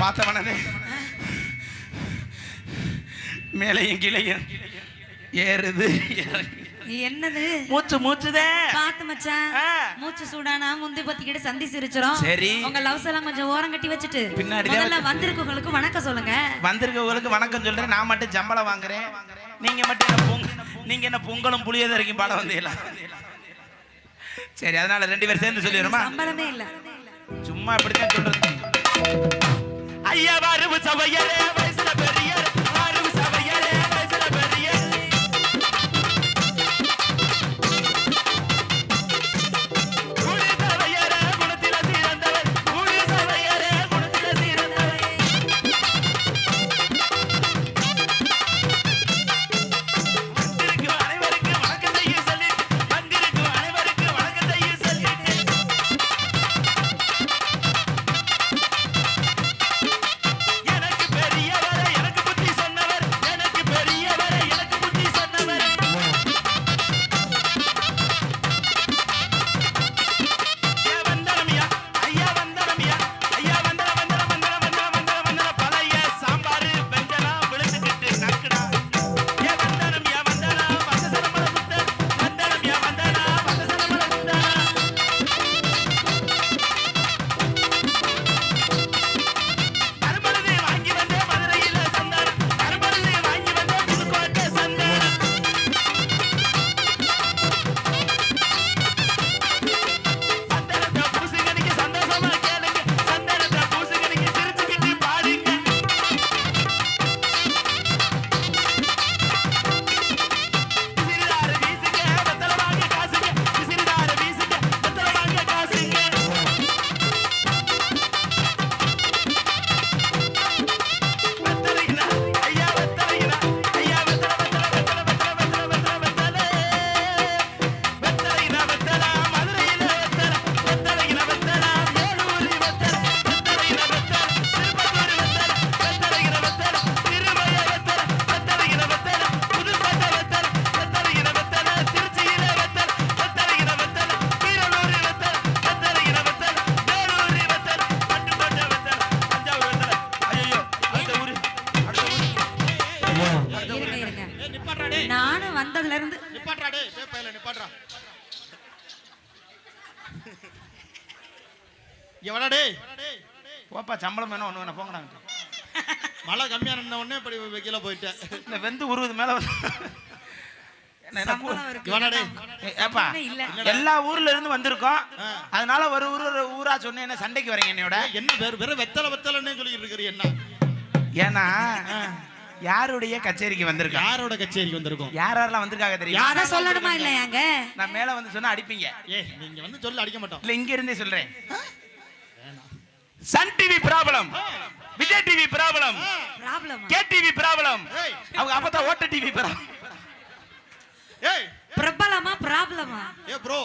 பார்த்தவனே மேலையும் கீழையும் ஏறுது. என்னது மூச்சுதே பாத்து மச்சான். மூச்சு சூடானா முந்தி பத்திக்கிட்டு சந்தி சிரிச்சிரும். சரி, உங்க லவ்ஸ் எல்லாம் கொஞ்சம் ஓரம் கட்டி வச்சுட்டு பின்னாடி வந்திருக்கவங்களுக்கு வணக்கம் சொல்லுங்க. வந்திருக்கவங்களுக்கு வணக்கம் சொல்றேன். நான் மட்டும் சம்பளம் வாங்குறேன், நீங்க மட்டும் என்ன பொங்கலும் புளியத வரைக்கும் பாட வந்தீங்களா? சரி, அதனால 2 பேரும் சேர்ந்து சொல்லிடுமா? சம்பளமே இல்ல, சும்மா இப்படித்தான் சொல்றது. ஐயா வாரு சபையரே வயசுல பெரிய வாரு சபையரே வயசுல பெரிய குடி சபையரே குணத்தில சீரந்தவர் குடி சபையரே குணத்தில சீரந்தவர் வந்திருக்கு அனைவருக்கு வணக்கத்தையும் சொல்லி வந்திருக்கு அனைவருக்கு வணக்கத்தையும் சொல்லி எனக்கு பெரியவரே எனக்கு புத்தி சொன்னவர் எனக்கு பெரியவரே எனக்கு புத்தி சொன்னவர் வந்தரமியா ஐயா வந்தரமியா ஐயா வந்தர வந்தர வந்தர வந்தர வந்தர வந்தர பழைய சாம்பார் வெஞ்சனா விழுந்துக்கிட்டு நக்குடா வந்தரமியா வந்தனா வந்தசரமல புத்த வந்தரமியா வந்தனா வந்தசரமல புத்த கரும்பழுதி வாங்கி வந்தே மதுரையில சந்தானம் கரும்பழுதி வாங்கி வந்தே புதுக்கோட்டை சந்தானம் சந்தனத்தை பூசுகனிக்கு சந்தோஷமா கேளுங்க சந்தனத்தை பூசுகனிக்கு சிரிச்சுக்கிட்டு பாடுங்க சிறிதார வீசுங்க வெத்தலை வாங்க காசுங்க சிறிதார வீசுங்க வெத்தலை வாங்க காசுங்க வெத்தலைனா ஐயா வெத்தலைனா ஐயா வெத்தலை வெத்தலை வெத்தலை வெத்தலை வெத்தலை வெத்தலை வெத்தலைனா வெத்தலை மதுரையில வெத்தலை வெத்தலைனா வெத்தலை மேலூரி வெத்தலை வெத்தலைனா வெத்தலை திருப்பத்தூர் வெத்தலை வெத்தலைனா வெத்தலை திருமய வெத்தலை வெத்தலைனா வெத்தலை புதுக்கோட்டை வெத்தலை வெத்தலைனா வெத்தலை திருச்சியில வெத்தலை வெத்தலைனா வெத்தலை கீரனூர் வெத்தலை வெத்தலைனா வெத்தலை மேலூரி வெத்தலை பட்டுக்கோட்டை வெத்தலை தஞ்சாவூர் வெத்தலை. ஐயோ அடுத்த ஊரு இருங்க. நானும் வந்ததுல இருந்து நிப்பாட்றா டேய் பேப்பையில நிப்பாட்றா எவடா டேய் போப்பா சம்பளம் வேணும் ஒண்ணு வேணும் போங்கடா. மழை கம்மியா இருந்த உடனே இப்படி கீழே போயிட்டேன் இந்த வெந்து உருவது மேல வந்து சம்பளம் இருக்கு. இவனா டேய் ஏப்பா இல்ல எல்லா ஊர்ல இருந்து வந்திருக்கோம், அதனால ஒரு ஊரா சொன்ன என்ன சண்டைக்கு வரீங்க என்னோட? என்ன வெறும் வெத்தலை வெத்தலைன்னு சொல்லிட்டு இருக்கிறீ என்ன? ஏன்னா யாருடைய கச்சேரிக்கு வந்திருக்கா? யாரோட கச்சேரிக்கு வந்திருக்கோம்? யாரெல்லாம் வந்திருக்காங்க தெரியும்? அத சொல்லணுமா இல்லையாங்க? நான் மேல வந்து சொன்னா அடிப்பீங்க. நீங்க வந்து சொல்லி அடிக்க மாட்டோம். இல்ல இங்க இருந்தே சொல்றேன். Sun TV problem, Vijay TV problem, K TV problem, அவங்க அப்பதான் ஓட்ட டிவி ப்ராப்ளம். ஏய் பிரபலமா ப்ராப்ளமா? ப்ரோ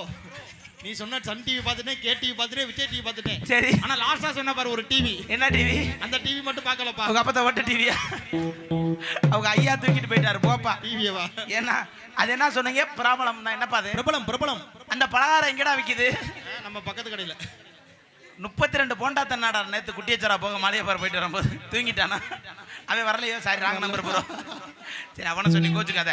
நீ சொன்ன சன் டிவி பார்த்துட்டேன், கே டிவி பார்த்துட்டேன், விஜய் டிவி பார்த்துட்டேன். சரி, ஆனா லாஸ்டா சொன்ன பாரு ஒரு டிவி. என்ன டிவி? அந்த டிவி மட்டும் பார்க்கலப்பா. அவங்க அப்பதான் ஓட்ட டிவியா? அவங்க ஐயா தூக்கிட்டு போயிட்டாரு போப்பா டிவியவா? ஏன்னா அது என்ன சொன்னீங்க? ப்ராப்ளம் தான். என்னப்பா அது? பிரபலம் பிரபலம். அந்த பலகாரம் எங்கடா விக்குது? நம்ம பக்கத்து கடையில. 32 போண்டா தன்னாடா நேத்து குட்டியச்சரா போக மாலையப்பாறை போயிட்டு வரும்போது தூங்கிட்டானா? அவன் வரலையோ? Sorry wrong number bro. சரி அவனை சொல்லி கோச்சுக்காத.